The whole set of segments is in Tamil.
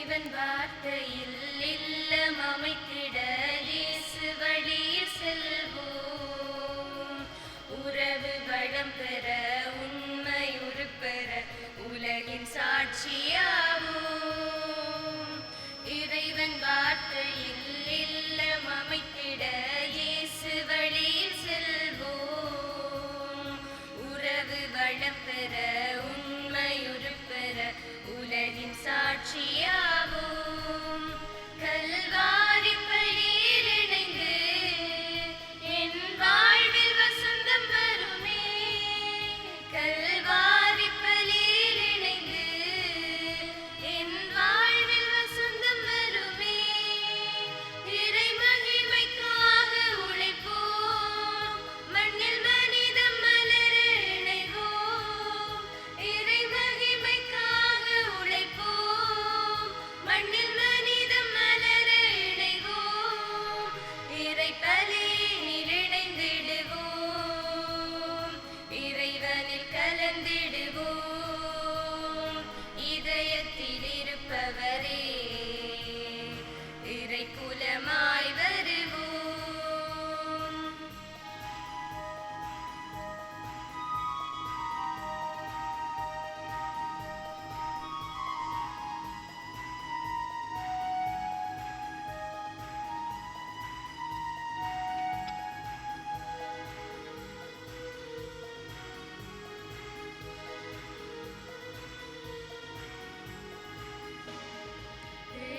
இறைவன் வார்த்தையில் இல்லம் அமைத்திட இயேசு வழியில் செல்வோம். உறவு வளம் பெற உண்மை உருப்பெற உலகின் சாட்சியாவோம். இறைவன் வார்த்தையில் இல்லம் அமைத்திட இயேசு வழியில் செல்வோம். உறவு வளம் பெற உண்மை உருப்பெற உலகின் சாட்சியாவோம். கல்வாரி பலியில் இணைந்து என் வாழ்வில் வசந்தம் வருமே. கல்வாரி பலியில் இணைந்து என் வாழ்வில் வசந்தம் வருமே. இறை மகிமைக்காக உழைப்போம், மண்ணில் மனிதம் மலர இணைவோம். இறை மகிமைக்காக உழைப்போம், மண்ணில் மனிதம் மலர இணைவோம். இறை பலியில் இணைந்திடுவோம், இறைவனில் கலந்திடுவோம். இதயத்தில் இருப்பவரே இறை குலமாய் வருவோம்.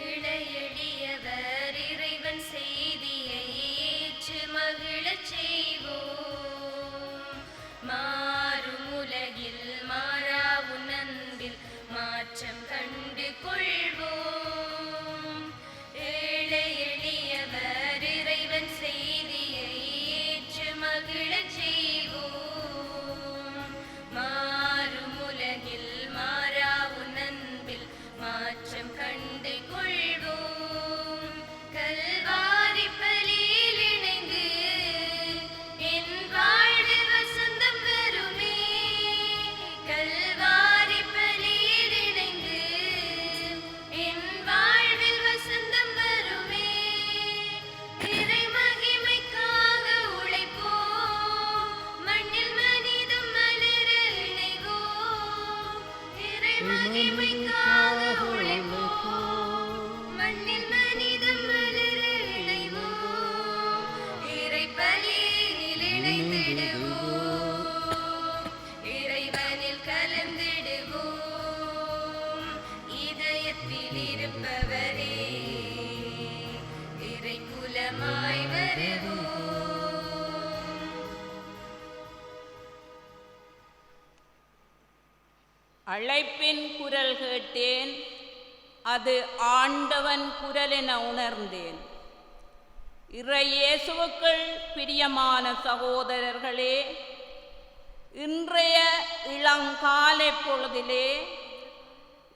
ஏழை எளியவர் இறைவன் செய்தியை ஏற்று மகிழச் செய்வோம். மாறும் உலகில் மாறா உன் அன்பில் மாற்றம் கண்டு கொள்வோம். ஏழை எளியவர் இறைவன் செய்தியை ஏற்று மகிழச் செய்வோம். மாறும் உலகில் மாறா உன் அன்பில் மாற்றம் கண்டு கொள்வோம். கல்வாரி பலியில் இணைந்து என் வாழ்வில் வசந்தம் வருமே. கல்வாரி பலியில் இணைந்து என் வாழ்வில் வசந்தம் வருமே. இறை மகிமைக்காக உழைப்போம், மண்ணில் மனிதம் மலர இணைவோம். இறை மகிமைக்காக உழைப்போம், மண்ணில் மனிதம் மலர இணைவோம். இறை பலியில் இணைந்திடுவோம், இறைவனில் கலந்திடுவோம். இதயத்தில் இருப்பவரே இறை குலமாய் வருவோம். அழைப்பின் குரல் கேட்டேன், அது ஆண்டவன் குரல் என உணர்ந்தேன். இறை இயேசுவுக்குள் பிரியமான சகோதரர்களே, இன்றைய இளங்காலை பொழுதிலே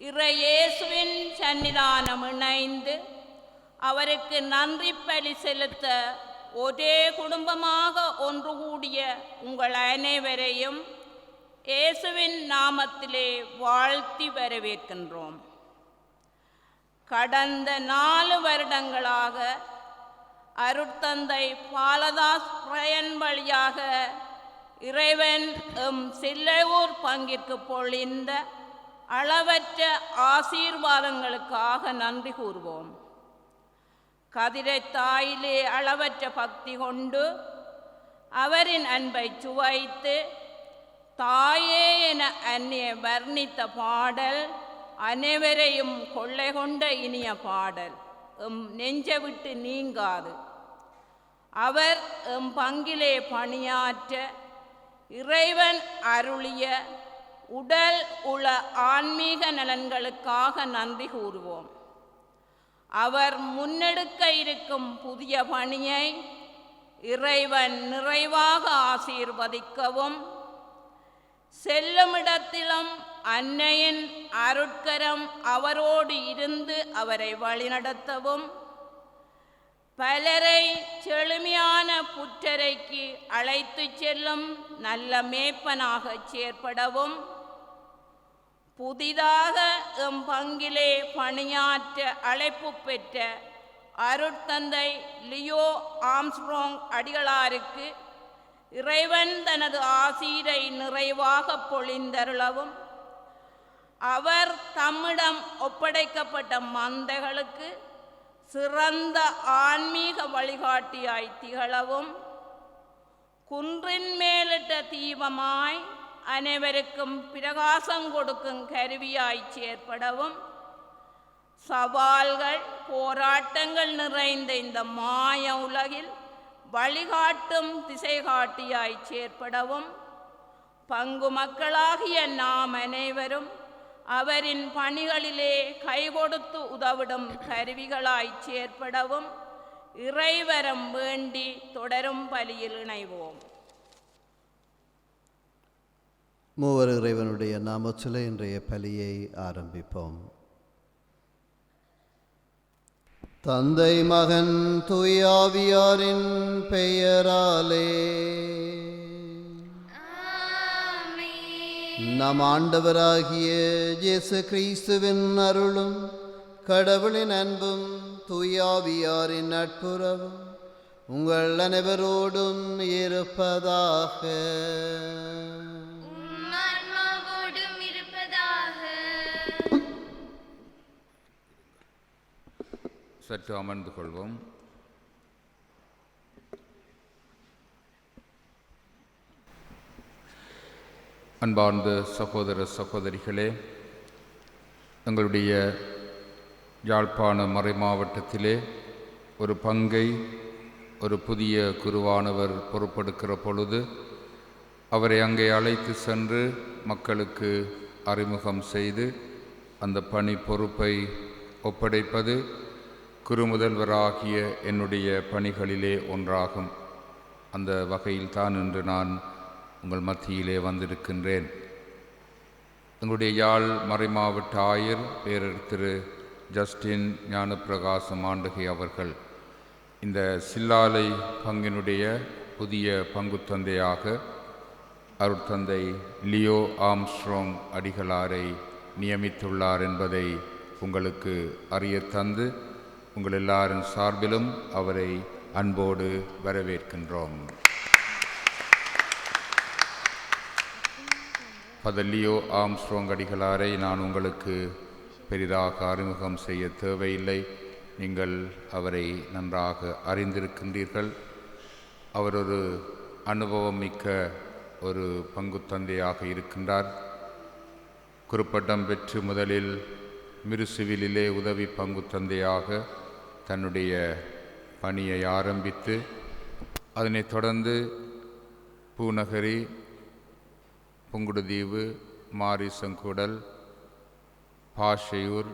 இறை இயேசுவின் சன்னிதானம் இணைந்து அவருக்கு நன்றி பலி செலுத்த ஒரே குடும்பமாக ஒன்று கூடிய உங்கள் அனைவரையும் இயேசுவின் நாமத்திலே வாழ்த்தி வரவேற்கின்றோம். கடந்த 4 வருடங்களாக அருட்தந்தை பாலதாஸ் பிரயன் வழியாக இறைவன் சில்லையூர் பங்கிற்கு பொழிந்த அளவற்ற ஆசீர்வாதங்களுக்காக நன்றி கூறுவோம். கதிரை தாயிலே அளவற்ற பக்தி கொண்டு அவரின் அன்பை சுவைத்து தாயே என அன்னையை வர்ணித்த பாடல் அனைவரையும் கொள்ளை கொண்ட இனிய பாடல். நெஞ்ச விட்டு நீங்காது. அவர் பங்கிலே பணியாற்ற இறைவன் அருளிய உடல் உள ஆன்மீக நலன்களுக்காக நன்றி கூறுவோம். அவர் முன்னெடுக்க இருக்கும் புதிய பணியை இறைவன் நிறைவாக ஆசீர்வதிக்கவும், செல்லுமிடத்திலும் அன்னையின் அருட்கரம் அவரோடு இருந்து அவரை வழிநடத்தவும், பலரை செழுமையான புற்றரைக்கு அழைத்து செல்லும் நல்ல மேய்ப்பனாக செயற்படவும், புதிதாக எம் பங்கிலே பணியாற்ற அழைப்பு பெற்ற அருட்தந்தை லியோ ஆம்ஸ்ட்ராங் அடிகளாருக்கு இறைவன் தனது ஆசீரை நிறைவாக பொழிந்தருளவும், அவர் தம்மிடம் ஒப்படைக்கப்பட்ட மந்தைகளுக்கு சிறந்த ஆன்மீக வழிகாட்டியாய் திகழவும், குன்றின் மேலிட்ட தீபமாய் அனைவருக்கும் பிரகாசம் கொடுக்கும் கருவியாய் செயற்படவும், சவால்கள் போராட்டங்கள் நிறைந்த இந்த மாய உலகில் வழிகாட்டும் திசைகாட்டியாய் செயற்படவும், பங்கு மக்களாகிய நாம் அனைவரும் அவரின் பணிகளிலே கைகொடுத்து உதவிடும் கருவிகளாய் செயற்படவும் இறைவரம் வேண்டி தொடரும் பலியில் இணைவோம். மூவர் இறைவனுடைய நாமத்திலே இன்றைய பலியை ஆரம்பிப்போம். தந்தை மகன் தூயாவியாரின் பெயராலே. நம் ஆண்டவராகிய இயேசு கிறிஸ்துவின் அருளும் கடவுளின் அன்பும் தூயாவியாரின் நட்புறவும் உங்கள் அனைவரோடும் இருப்பதாக. சற்று அமர்ந்து கொள்வோம். அன்பார்ந்த சகோதர சகோதரிகளே, எங்களுடைய யாழ்ப்பாண மறைமாவட்டத்திலே ஒரு பங்கை ஒரு புதிய குருவானவர் பொறுப்பெடுக்கிற பொழுது அவரை அங்கே அழைத்து சென்று மக்களுக்கு அறிமுகம் செய்து அந்த பணி பொறுப்பை ஒப்படைப்பது குருமுதல்வராகிய என்னுடைய பணிகளிலே ஒன்றாகும். அந்த வகையில் தான் இன்று நான் உங்கள் மத்தியிலே வந்திருக்கின்றேன். எங்களுடைய யாழ் மறைமாவட்ட ஆயர் பேரர் திரு ஜஸ்டின் ஞானப்பிரகாசம் ஆண்டகை அவர்கள் இந்த சில்லாலை பங்கினுடைய புதிய பங்குத்தந்தையாக அருட்தந்தை லியோ ஆம்ஸ்ட்ராங் அடிகளாரை நியமித்துள்ளார் என்பதை உங்களுக்கு அறிய தந்து உங்கள் எல்லாரின் சார்பிலும் அவரை அன்போடு வரவேற்கின்றோம். ஃபாதர் லியோ ஆம்ஸ்ட்ராங் அடிகளாரை நான் உங்களுக்கு பெரிதாக அறிமுகம் செய்ய தேவையில்லை. நீங்கள் அவரை நன்றாக அறிந்திருக்கின்றீர்கள். அவர் ஒரு அனுபவம் மிக்க ஒரு பங்குத்தந்தையாக இருக்கின்றார். குறுப்பட்டம் பெற்று முதலில் மிருசுவிலே உதவி பங்குத்தந்தையாக தன்னுடைய பணியை ஆரம்பித்து அதனைத் தொடர்ந்து பூநகரி, புங்குடுதீவு, மாரிசங்கூடல், பாஷையூர்,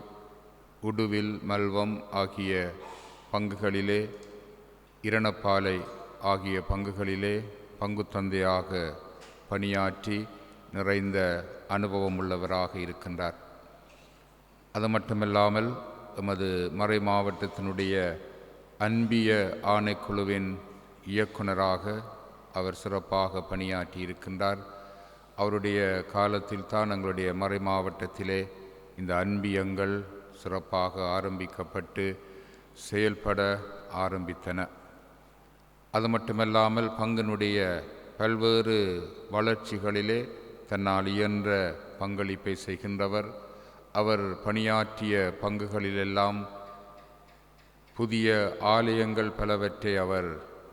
உடுவில், மல்வம் ஆகிய பங்குகளிலே, இரணப்பாலை ஆகிய பங்குகளிலே பங்குத்தந்தையாக பணியாற்றி நிறைந்த அனுபவம் உள்ளவராக இருக்கின்றார். அது மட்டுமல்லாமல் எமது மறை மாவட்டத்தினுடைய அன்பிய ஆணைக்குழுவின் இயக்குனராக அவர் சிறப்பாக பணியாற்றி இருக்கின்றார். அவருடைய காலத்தில் தான் எங்களுடைய மறை மாவட்டத்திலே இந்த அன்பியங்கள் சிறப்பாக ஆரம்பிக்கப்பட்டு செயல்பட ஆரம்பித்தன. அது மட்டுமல்லாமல் பங்கினுடைய பல்வேறு வளர்ச்சிகளிலே தன்னால் இயன்ற பங்களிப்பை செய்கின்றவர். அவர் பணியாற்றிய பங்குகளிலெல்லாம் புதிய ஆலயங்கள் பலவற்றை அவர்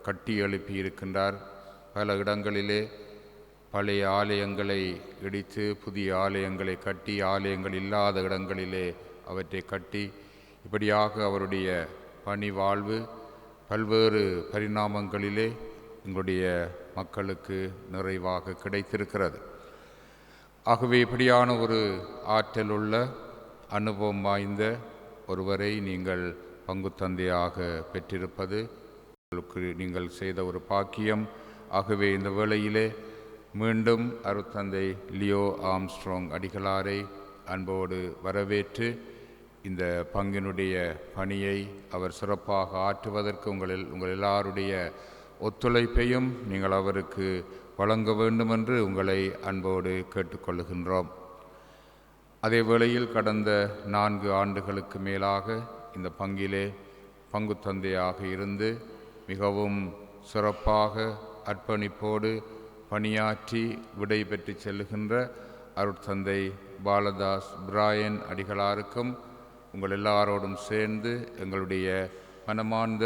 கட்டி எழுப்பியிருக்கின்றார். பல இடங்களிலே பழைய ஆலயங்களை இடித்து புதிய ஆலயங்களை கட்டி, ஆலயங்கள் இல்லாத இடங்களிலே அவற்றை கட்டி, இப்படியாக அவருடைய பணி வாழ்வு பல்வேறு பரிணாமங்களிலே எங்களுடைய மக்களுக்கு நிறைவாக கிடைத்திருக்கிறது. ஆகவே இப்படியான ஒரு ஆற்றல் உள்ள அனுபவம் வாய்ந்த ஒருவரை நீங்கள் பங்குத்தந்தையாக பெற்றிருப்பது உங்களுக்கு நீங்கள் செய்த ஒரு பாக்கியம். ஆகவே இந்த வேளையிலே மீண்டும் அருட்தந்தை லியோ ஆம்ஸ்ட்ராங் அடிகளாரை அன்போடு வரவேற்று இந்த பங்கினுடைய பணியை அவர் சிறப்பாக ஆற்றுவதற்கு உங்கள் எல்லாருடைய ஒத்துழைப்பையும் நீங்கள் அவருக்கு வழங்க வேண்டுமென்று உங்களை அன்போடு கேட்டுக்கொள்கின்றோம். அதே வேளையில் கடந்த 4 ஆண்டுகளுக்கு மேலாக இந்த பங்கிலே பங்கு தந்தையாக இருந்து மிகவும் சிறப்பாக அர்ப்பணிப்போடு பணியாற்றி விடை பெற்று செல்லுகின்ற அருட்தந்தை பாலதாஸ் பிராயன் அடிகளாருக்கும் உங்கள் எல்லாரோடும் சேர்ந்து எங்களுடைய மனமார்ந்த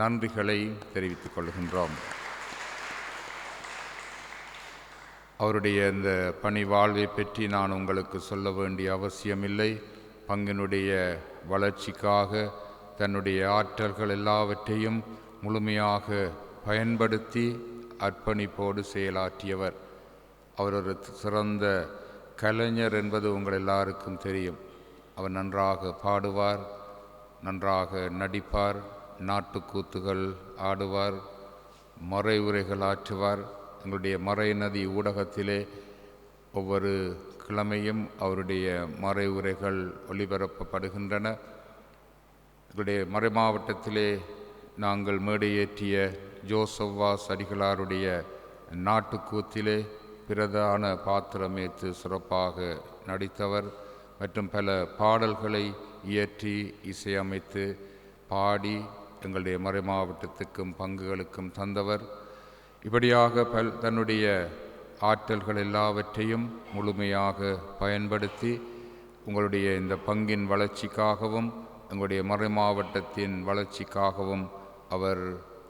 நன்றிகளை தெரிவித்துக் கொள்கின்றோம். அவருடைய இந்த பணி வாழ்வை பற்றி நான் உங்களுக்கு சொல்ல வேண்டிய அவசியமில்லை. பங்கினுடைய வளர்ச்சிக்காக தன்னுடைய ஆற்றல்கள் எல்லாவற்றையும் முழுமையாக பயன்படுத்தி அர்ப்பணிப்போடு செயலாற்றியவர். அவர் ஒரு சிறந்த கலைஞர் என்பது உங்கள் எல்லாருக்கும் தெரியும். அவர் நன்றாக பாடுவார், நன்றாக நடிப்பார், நாட்டுக்கூத்துகள் ஆடுவார், மறை உரைகள் ஆற்றுவார். எங்களுடைய மறை நதி ஊடகத்திலே ஒவ்வொரு கிழமையும் அவருடைய மறை உரைகள் ஒளிபரப்பப்படுகின்றன. எங்களுடைய மறை மாவட்டத்திலே நாங்கள் மேடையேற்றிய ஜோசவ்வாஸ் அடிகளாருடைய நாட்டுக்கூத்திலே பிரதான பாத்திரமேற்று சிறப்பாக நடித்தவர் மற்றும் பல பாடல்களை இயற்றி இசையமைத்து பாடி எங்களுடைய மறை மாவட்டத்துக்கும் பங்குகளுக்கும் தந்தவர். இப்படியாக தன்னுடைய ஆற்றல்கள் எல்லாவற்றையும் முழுமையாக பயன்படுத்தி உங்களுடைய இந்த பங்கின் வளர்ச்சிக்காகவும் எங்களுடைய மறை மாவட்டத்தின் வளர்ச்சிக்காகவும் அவர்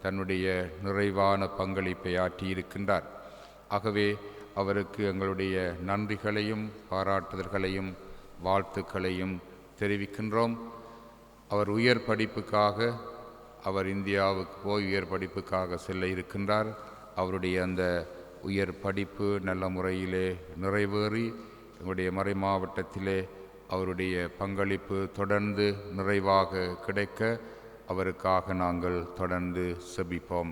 தன்னுடைய நிறைவான பங்களிப்பை ஆற்றியிருக்கின்றார். ஆகவே அவருக்கு எங்களுடைய நன்றிகளையும் பாராட்டுதல்களையும் வாழ்த்துக்களையும் தெரிவிக்கின்றோம். அவர் உயர் படிப்புக்காக அவர் இந்தியாவுக்கு போய் உயர் படிப்புக்காக செல்ல இருக்கின்றார். அவருடைய அந்த உயர் படிப்பு நல்ல முறையிலே நிறைவேறி எங்களுடைய மறை மாவட்டத்திலே அவருடைய பங்களிப்பு தொடர்ந்து நிறைவாக கிடைக்க அவருக்காக நாங்கள் தொடர்ந்து செபிப்போம்.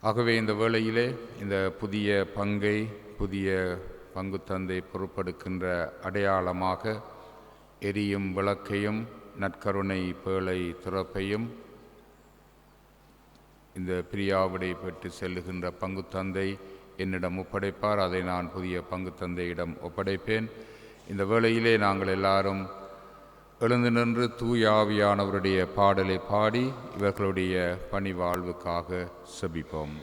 ஆகவே இந்த வேளையிலே இந்த புதிய பங்கை புதிய பங்கு தந்தை பொறுப்பெடுக்கின்ற அடையாளமாக எரியும் விளக்கையும் நற்கருணை பேழை திறப்பையும் இந்த பிரியாவிடை பெற்று செல்லுகின்ற பங்கு தந்தை என்னிடம் ஒப்படைப்பார். அதை நான் புதிய பங்கு தந்தையிடம் ஒப்படைப்பேன். இந்த வேளையிலே நாங்கள் எல்லாரும் எழுந்து நின்று தூய ஆவியானவருடைய பாடலை பாடி இவர்களுடைய பணி வாழ்வுக்காக செபிப்போம்.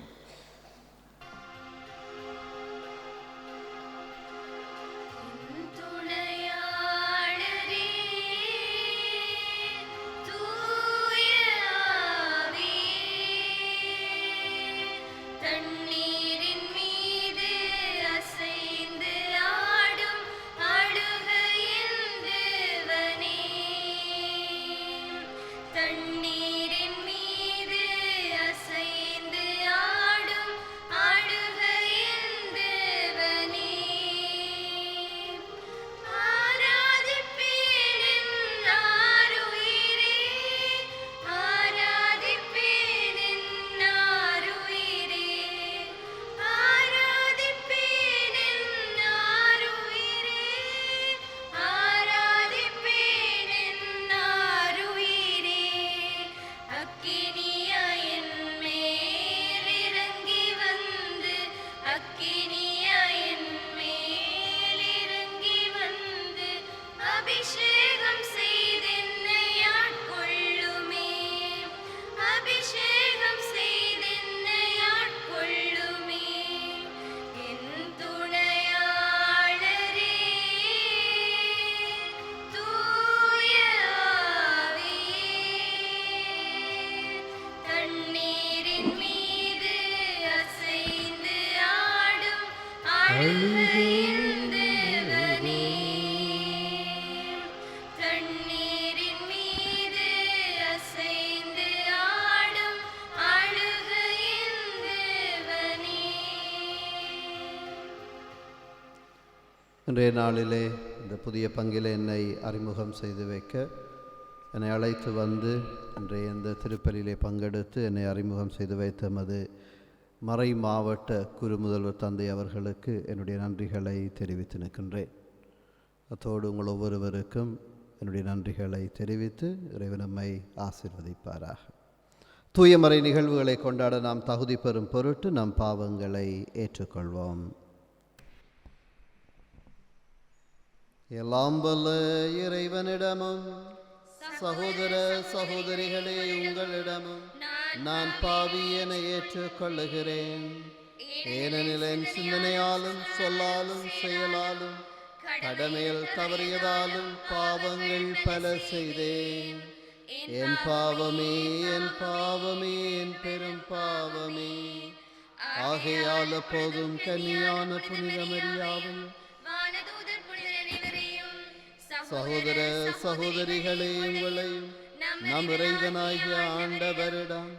இன்றைய நாளிலே இந்த புதிய பங்கில் என்னை அறிமுகம் செய்து வைக்க என்னை அழைத்து வந்து இன்றைய இந்த திருப்பலியிலே பங்கெடுத்து என்னை அறிமுகம் செய்து வைத்த எமது மறை மாவட்ட குரு முதல்வர் தந்தை அவர்களுக்கு என்னுடைய நன்றிகளை தெரிவித்து நிற்கின்றேன். அத்தோடு உங்கள் ஒவ்வொருவருக்கும் என்னுடைய நன்றிகளை தெரிவித்து இறைவன் நம்மை ஆசீர்வதிப்பாராக. தூயமறை நிகழ்வுகளை கொண்டாட நாம் தகுதி பெறும் பொருட்டு நம் பாவங்களை ஏற்றுக்கொள்வோம். எல்லாம் வல்ல இறைவனிடமும் சகோதர சகோதரிகளே உங்களிடமும் நான் பாவி என ஏற்றுக்கொள்ளுகிறேன். ஏனெனில் என் சிந்தனையாலும் சொல்லாலும் செயலாலும் கடமையில் தவறியதாலும் பாவங்கள் பல செய்தேன். என் பாவமே என் பாவமே என் பெரும் பாவமே. ஆகையால் அப்போதும் கன்னியான புனித மரியாவையும் வானதூதர் புனிதர் அனைவரையும் சகோதர சகோதரிகளே உங்களையும் நம் இறைவனாகிய ஆண்டவரிடம்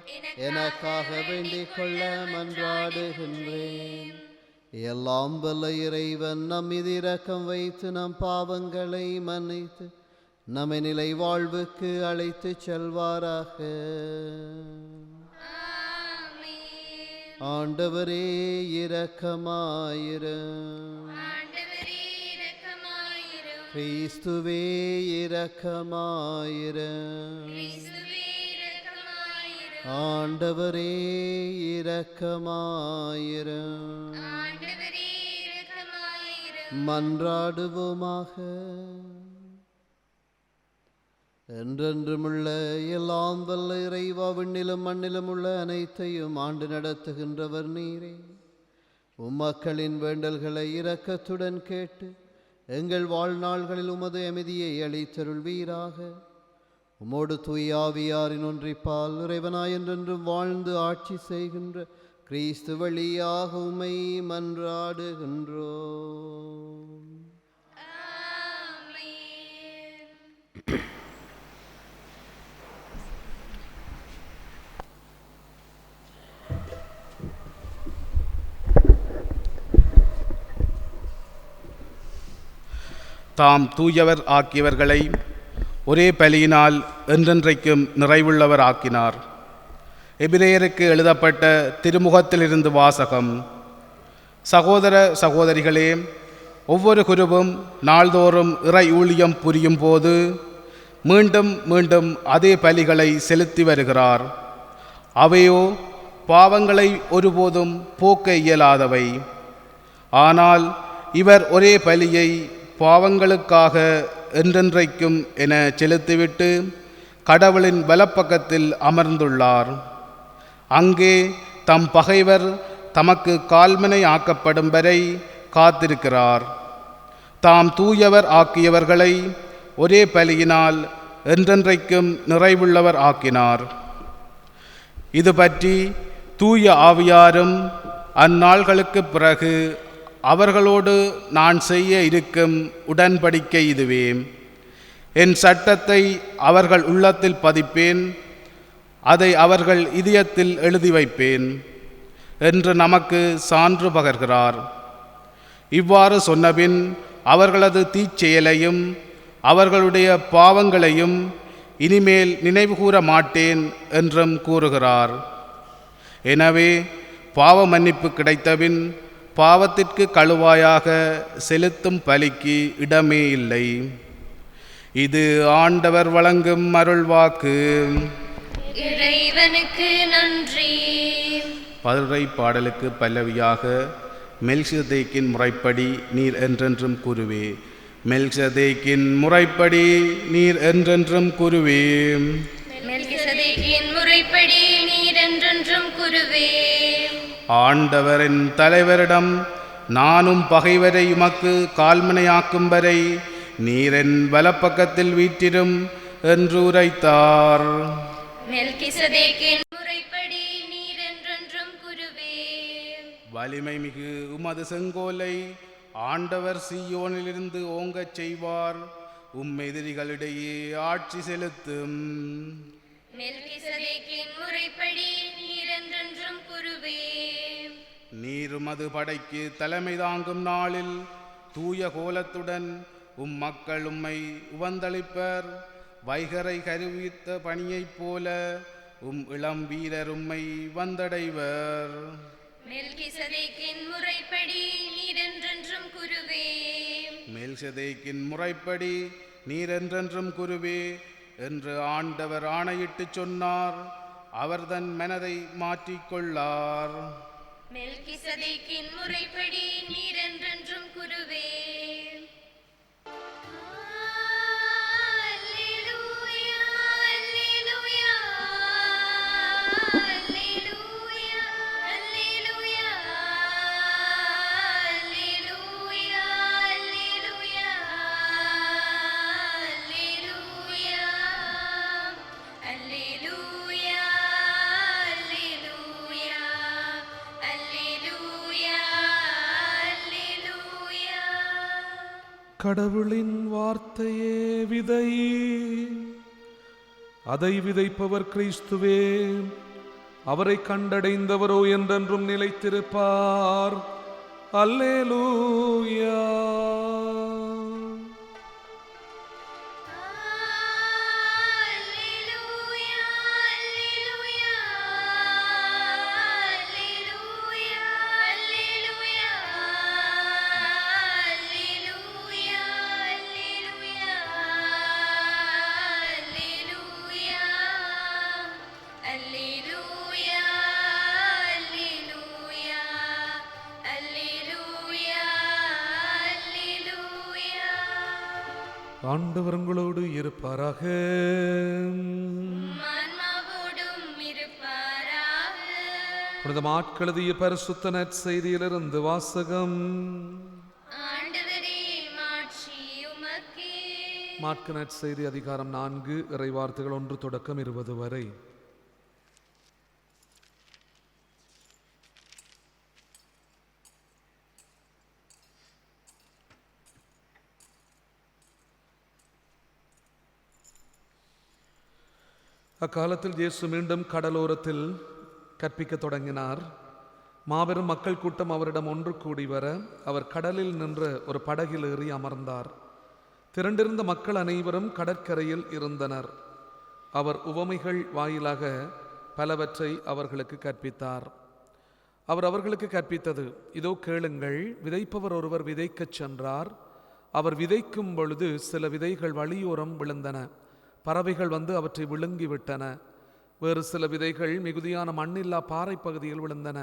எனக்காக வேண்டிக் கொள்ள மன்றாடுகின்றேன். எல்லாம் வல்ல இறைவன் நம் மீது இரக்கம் வைத்து நம் பாவங்களை மன்னித்து நம்மை நிலை வாழ்வுக்கு அழைத்து செல்வாராக. ஆண்டவரே இரக்கமாயிரும். கிறிஸ்துவே இரக்கமாயிரும். ஆண்டவரே இரக்கமாயிரும். மன்றாடுவோமாக. என்றென்றுமுள்ள எல்லாம் வல்ல இறைவா, விண்ணிலும் மண்ணிலும் உள்ள அனைத்தையும் ஆண்டு நடத்துகின்றவர் நீரே. உம்மக்களின் வேண்டல்களை இரக்கத்துடன் கேட்டு எங்கள் வாழ்நாள்களில் உமது அமைதியை அளித்தருள்வீராக. உமோடு தூயாவியாரின் ஒன்றிப்பால் இறைவனாய் என்றென்றும் வாழ்ந்து ஆட்சி செய்கின்ற கிறிஸ்து வழியாக உம்மை மன்றாடுகின்றோம். தாம் தூயவர் ஆக்கியவர்களை ஒரே பலியினால் என்றென்றைக்கும் நிறைவுள்ளவர் ஆக்கினார். எபிரேயருக்கு எழுதப்பட்ட திருமுகத்திலிருந்து வாசகம். சகோதர சகோதரிகளே, ஒவ்வொரு குருவும் நாள்தோறும் இறை ஊழியம் புரியும் போது மீண்டும் மீண்டும் அதே பலிகளை செலுத்தி வருகிறார். அவையோ பாவங்களை ஒருபோதும் போக்க இயலாதவை. ஆனால் இவர் ஒரே பலியை பாவங்களுக்காக என்றென்றைக்கும் என செலுத்திவிட்டு கடவுளின் வலப்பக்கத்தில் அமர்ந்துள்ளார். அங்கே தம் பகைவர் தமக்கு கால்மனை ஆக்கப்படும் வரை காத்திருக்கிறார். தாம் தூயவர் ஆக்கியவர்களை ஒரே பலியினால் என்றென்றைக்கும் நிறைவுள்ளவர் ஆக்கினார். இது பற்றி தூய ஆவியாரும் அந்நாள்களுக்கு பிறகு அவர்களோடு நான் செய்ய இருக்கும் உடன்படிக்கை இதுவே. என் சட்டத்தை அவர்கள் உள்ளத்தில் பதிப்பேன், அதை அவர்கள் இதயத்தில் எழுதி வைப்பேன் என்று நமக்கு சான்று பகர்கிறார். இவ்வாறு சொன்னபின் அவர்களது தீச்செயலையும் அவர்களுடைய பாவங்களையும் இனிமேல் நினைவுகூர மாட்டேன் என்றும் கூறுகிறார். எனவே பாவ மன்னிப்பு கிடைத்தபின் பாவத்திற்கு கழுவாயாக செலுத்தும் பலிக்கு இடமே இல்லை. இது ஆண்டவர் வழங்கும் அருள்வாக்கு. இறைவனுக்கு நன்றி. பதிலுரை பாடலுக்கு பல்லவியாக மெல்கிசதேக்கின் முறைப்படி நீர் என்றென்றும் கூறுவே. மெல்கிசதேக்கின் முறைப்படி நீர் என்றென்றும் கூறுவே. மெல்கிசதேக்கின் முறைப்படி நீர் என்றென்றும் கூறுவே. ஆண்டவரின் தலைவரிடம் நானும் பகைவரை உமக்கு கால்மனையாக்கும் வரை நீரென் வலப்பக்கத்தில் வீற்றிரும் என்று உரைத்தார். மெல்கிசதேக்கின் முறைப்படி நீர் என்றென்றும் கூறுவே. வலிமை மிகு உமது செங்கோலை ஆண்டவர் சீயோனிலிருந்து ஓங்கச் செய்வார். எதிரிகளிடையே ஆட்சி செலுத்தும். மெல்கிசதேக்கின் முறைப்படி நீர் என்றென்றும் கூறுவே. நீர் உமது படைக்கு தலைமை தாங்கும் நாளில் தூய கோலத்துடன் மக்கள் உம்மை உவந்தளிப்பர். வைகரை கருவித்த பணியைப் போல இளம் வீரர் உம்மை வந்தடைவர். மெல்கிசதேக்கின் முறைப்படி நீர் என்றென்றும் கூறுவே. மெல்கிசதேக்கின் முறைப்படி நீர் என்றென்றும் கூறுவே என்று ஆண்டவர் ஆணையிட்டு சொன்னார். அவர் தன் மனதை மாற்றிக்கொள்ளார். மெல்கிசதேக்கின் முறைப்படி நீர் என்றென்றும் கூறுவே. கடவுளின் வார்த்தையே விதை, அதை விதைப்பவர் கிறிஸ்துவே. அவரை கண்டடைந்தவரோ என்றென்றும் நிலைத்திருப்பார். அல்லேலூயா. ஆண்டவர் உங்களோடு இருப்பாராக. புனித மாட்கெழுதிய பரிசுத்த நற்செய்தியிலிருந்து வாசகம். மாட்கு நற்செய்தி அதிகாரம் 4 இறைவார்த்தைகள் 1 தொடக்கம் 20 வரை. அக்காலத்தில் இயேசு மீண்டும் கடலோரத்தில் கற்பிக்க தொடங்கினார். மாபெரும் மக்கள் கூட்டம் அவரிடம் ஒன்று கூடி வர அவர் கடலில் நின்ற ஒரு படகில் ஏறி அமர்ந்தார். திரண்டிருந்த மக்கள் அனைவரும் கடற்கரையில் இருந்தனர். அவர் உவமைகள் வாயிலாக பலவற்றை அவர்களுக்கு கற்பித்தார். அவர் அவர்களுக்கு கற்பித்தது, இதோ கேளுங்கள். விதைப்பவர் ஒருவர் விதைக்கச் சென்றார். அவர் விதைக்கும் பொழுது சில விதைகள் வழியோரம் விழுந்தன. பறவைகள் வந்து அவற்றை விழுங்கிவிட்டன. வேறு சில விதைகள் மிகுதியான மண்ணில்லா பாறை பகுதியில் விழுந்தன.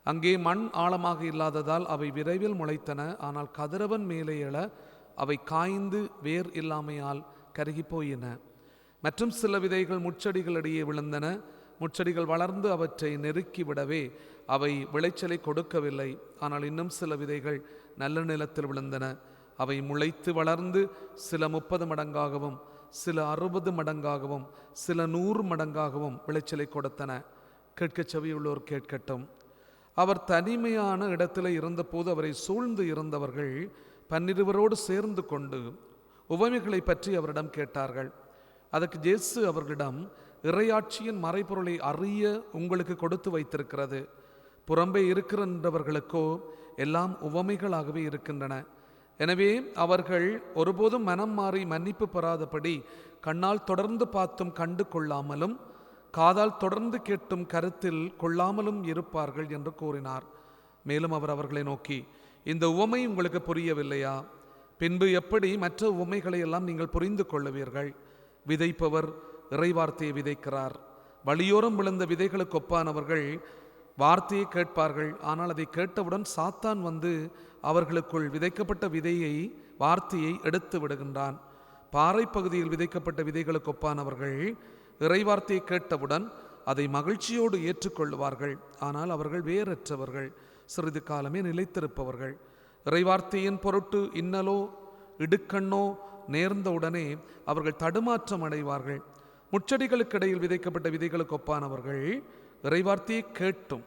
அங்கே மண் ஆழமாக இல்லாததால் அவை விரைவில் முளைத்தன. ஆனால் கதிரவன் மேலே எழ அவை காய்ந்து வேர் இல்லாமையால் கருகி போயின. மற்றும் சில விதைகள் முட்செடிகளிடையே விழுந்தன. முட்செடிகள் வளர்ந்து அவற்றை நெருக்கி விடவே அவை விளைச்சலை கொடுக்கவில்லை. ஆனால் இன்னும் சில விதைகள் நல்ல நிலத்தில் விழுந்தன. அவை முளைத்து வளர்ந்து சில 30 மடங்காகவும் சில 60 மடங்காகவும் சில 100 மடங்காகவும் விளைச்சலை கொடுத்தன. கேட்கச் செவியுள்ளோர் கேட்கட்டும். அவர் தனிமையான இடத்தில் இருந்தபோது அவரை சூழ்ந்து இருந்தவர்கள் 12 சேர்ந்து கொண்டு உவமைகளை பற்றி அவரிடம் கேட்டார்கள். அதற்கு இயேசு அவர்களிடம், இறையாட்சியின் மறைபொருளை அறிய உங்களுக்கு கொடுத்து வைத்திருக்கிறது. புறம்பே இருக்கின்றவர்களுக்கோ எல்லாம் உவமைகளாகவே இருக்கின்றன. எனவே அவர்கள் ஒருபோதும் மனம் மாறி மன்னிப்பு பெறாதபடி கண்ணால் தொடர்ந்து பார்த்தும் கண்டு கொள்ளாமலும் காதால் தொடர்ந்து கேட்டும் கருத்தில் கொள்ளாமலும் இருப்பார்கள் என்று கூறினார். மேலும் அவர் அவர்களை நோக்கி, இந்த உவமை உங்களுக்கு புரியவில்லையா? பின்பு எப்படி மற்ற உவமைகளை எல்லாம் நீங்கள் புரிந்து கொள்ளுவீர்கள்? விதைப்பவர் இறைவார்த்தையை விதைக்கிறார். வழியோரம் விழுந்த விதைகளுக்கு ஒப்பானவர்கள் வார்த்தையை கேட்பார்கள். ஆனால் அதை கேட்டவுடன் சாத்தான் வந்து அவர்களுக்குள் விதைக்கப்பட்ட வார்த்தையை எடுத்து விடுகின்றான். பாறை பகுதியில் விதைக்கப்பட்ட விதைகளுக்கு ஒப்பானவர்கள் இறைவார்த்தையை கேட்டவுடன் அதை மகிழ்ச்சியோடு ஏற்றுக்கொள்வார்கள். ஆனால் அவர்கள் வேறற்றவர்கள், சிறிது காலமே நிலைத்திருப்பவர்கள். இறைவார்த்தையின் பொருட்டு இன்னலோ இடுக்கண்ணோ நேர்ந்தவுடனே அவர்கள் தடுமாற்றம் அடைவார்கள். முச்செடிகளுக்கிடையில் விதைக்கப்பட்ட விதைகளுக்கு ஒப்பானவர்கள் இறைவார்த்தையை கேட்டும்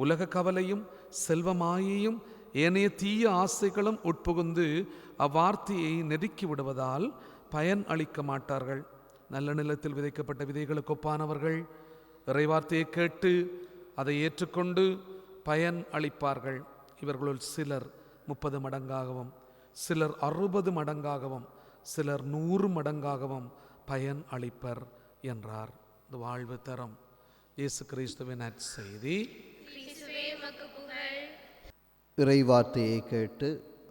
உலக கவலையும் செல்வமாயையும் ஏனைய தீய ஆசைகளும் உட்புகுந்து அவ்வார்த்தையை நெருக்கி விடுவதால் பயன் அளிக்க மாட்டார்கள். நல்ல நிலத்தில் விதைக்கப்பட்ட விதைகளுக்கு ஒப்பானவர்கள் இறைவார்த்தையை கேட்டு அதை ஏற்றுக்கொண்டு பயன் அளிப்பார்கள். இவர்களுள் சிலர் 30 மடங்காகவும் சிலர் 60 மடங்காகவும் சிலர் 100 மடங்காகவும் பயன் அளிப்பர் என்றார். இந்த வாழ்வு தரம் இயேசு கிறிஸ்துவின் நற்செய்தி. இறைவார்த்தையை கேட்டு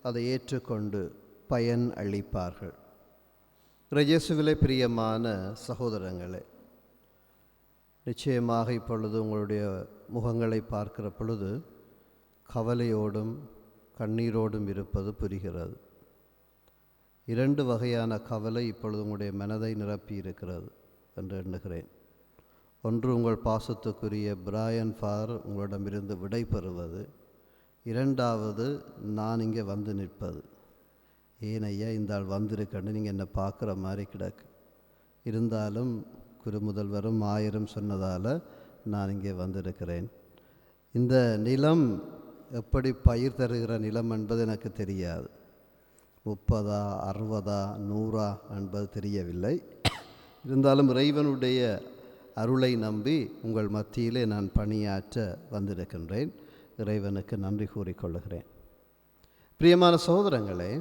அதை ஏற்றுக்கொண்டு பயன் அளிப்பார்கள். இயேசுவிலே பிரியமான சகோதரங்களே, நிச்சயமாக இப்பொழுது உங்களுடைய முகங்களை பார்க்கிற பொழுது கவலையோடும் கண்ணீரோடும் இருப்பது புரிகிறது. 2 வகையான கவலை இப்பொழுது உங்களுடைய மனதை நிரப்பி இருக்கிறது என்று எண்ணுகிறேன். ஒன்று, உங்கள் பாசத்துக்குரிய பிராயன் ஃபார் உங்களிடமிருந்து விடை பெறுவது. 2வது, நான் இங்கே வந்து நிற்பது. ஏன் ஐயா இந்த ஆள் வந்திருக்கன்னு நீங்கள் என்னை பார்க்குற மாதிரி கிடக்கு. இருந்தாலும் குரு முதல்வரும் 1000 சொன்னதால் நான் இங்கே வந்திருக்கிறேன். இந்த நிலம் எப்படி பயிர் தருகிற நிலம் என்பது எனக்கு தெரியாது. 30, 60, 100 என்பது தெரியவில்லை. இருந்தாலும் இறைவனுடைய அருளை நம்பி உங்கள் மத்தியிலே நான் பணியாற்ற வந்திருக்கின்றேன். இறைவனுக்கு நன்றி கூறிக்கொள்ளுகிறேன். பிரியமான சகோதரங்களே,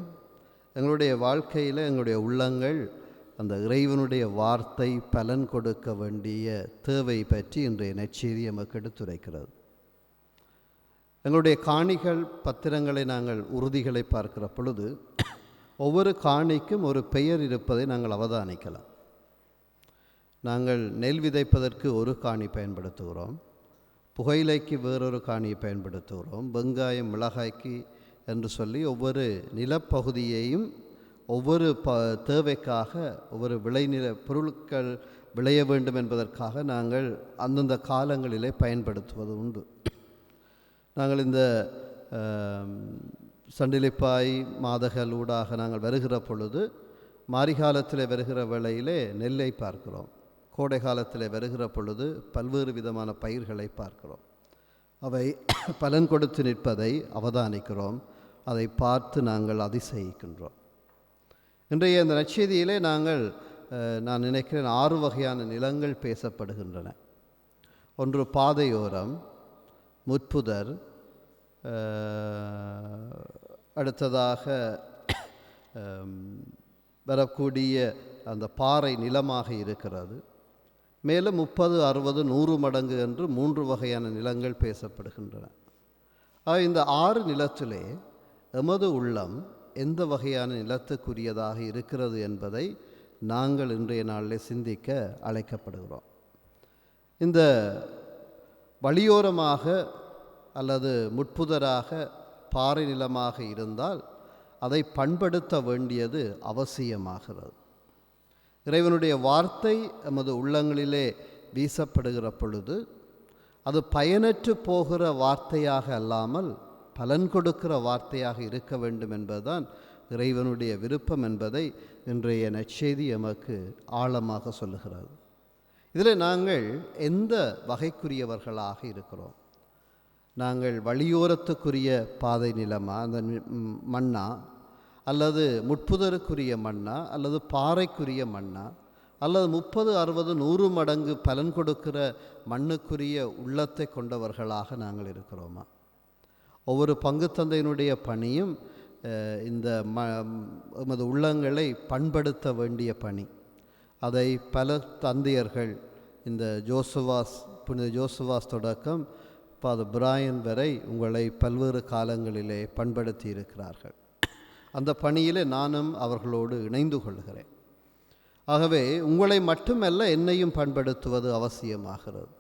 எங்களுடைய வாழ்க்கையில் எங்களுடைய உள்ளங்கள் அந்த இறைவனுடைய வார்த்தை பலன் கொடுக்க வேண்டிய தேவை பற்றி இன்றைய நற்செய்தி நமக்கு எடுத்துரைக்கிறது. எங்களுடைய காணிகள் பத்திரங்களை நாங்கள் உறுதிகளை பார்க்கிற பொழுது ஒவ்வொரு காணிக்கும் ஒரு பெயர் இருப்பதை நாங்கள் அவதானிக்கலாம். நாங்கள் நெல் விதைப்பதற்கு ஒரு காணி பயன்படுத்துகிறோம், புகையிலைக்கு வேறொரு காணியை பயன்படுத்துகிறோம், வெங்காயம் மிளகாய்க்கு என்று சொல்லி ஒவ்வொரு நிலப்பகுதியையும் ஒவ்வொரு தேவைக்காக ஒவ்வொரு விளைநில பொருட்கள் விளைய வேண்டும் என்பதற்காக நாங்கள் அந்தந்த காலங்களிலே பயன்படுத்துவது உண்டு. நாங்கள் இந்த சண்டிலிப்பாய் மாதகள் ஊடாக நாங்கள் வருகிற பொழுது மாரிகாலத்தில் வருகிற வேளையிலே நெல்லை பார்க்கிறோம், கோடை காலத்தில் வருகிற பொழுது பல்வேறு விதமான பயிர்களை பார்க்கிறோம். அவை பலன் கொடுத்து நிற்பதை அவதானிக்கிறோம், அதை பார்த்து நாங்கள் அதிசயிக்கின்றோம். இன்றைய இந்த நற்செய்தியிலே நான் நினைக்கிறேன் 6 வகையான நிலங்கள் பேசப்படுகின்றன. ஒன்று பாதையோரம், முட்புதர், அடுத்ததாக வரக்கூடிய அந்த பாறை நிலமாக இருக்கிறது. மேலும் 30, 60, 100 மடங்கு என்று 3 வகையான நிலங்கள் பேசப்படுகின்றன. இந்த 6 நிலத்திலே எமது உள்ளம் எந்த வகையான நிலத்துக்குரியதாக இருக்கிறது என்பதை நாங்கள் இன்றைய நாளில் சிந்திக்க அழைக்கப்படுகிறோம். இந்த வழியோரமாக அல்லது முட்புதராக பாறை நிலமாக இருந்தால் அதை பண்படுத்த வேண்டியது அவசியமாகிறது. இறைவனுடைய வார்த்தை எமது உள்ளங்களிலே வீசப்படுகிற பொழுது அது பயனற்று போகிற வார்த்தையாக அல்லாமல் பலன் கொடுக்கிற வார்த்தையாக இருக்க வேண்டும் என்பதுதான் இறைவனுடைய விருப்பம் என்பதை இன்றைய நற்செய்தி எமக்கு ஆழமாக சொல்லுகிறது. இதில் நாங்கள் எந்த வகைக்குரியவர்களாக இருக்கிறோம்? நாங்கள் வழியோரத்துக்குரிய பாதை நிலமா, அந்த மண்ணா, அல்லது முட்புதருக்குரிய மண்ணா, அல்லது பாறைக்குரிய மண்ணா, அல்லது 30, 60, 100 மடங்கு பலன் கொடுக்கிற மண்ணுக்குரிய உள்ளத்தை கொண்டவர்களாக நாங்கள் இருக்கிறோமா? ஒவ்வொரு பங்குத்தந்தையினுடைய பணியும் இந்த எமது உள்ளங்களை பண்படுத்த வேண்டிய பணி. அதை பல தந்தையர்கள் இந்த புனித ஜோசுவாஸ் தொடக்கம் ஃபாதர் பிராயன் வரை உங்களை பல்வேறு காலங்களிலே பண்படுத்தி இருக்கிறார்கள். அந்த பணியில் நானும் அவர்களோடு இணைந்து கொள்கிறேன். ஆகவே உங்களை மட்டுமல்ல, என்னையும் பண்படுத்துவது அவசியமாகிறது.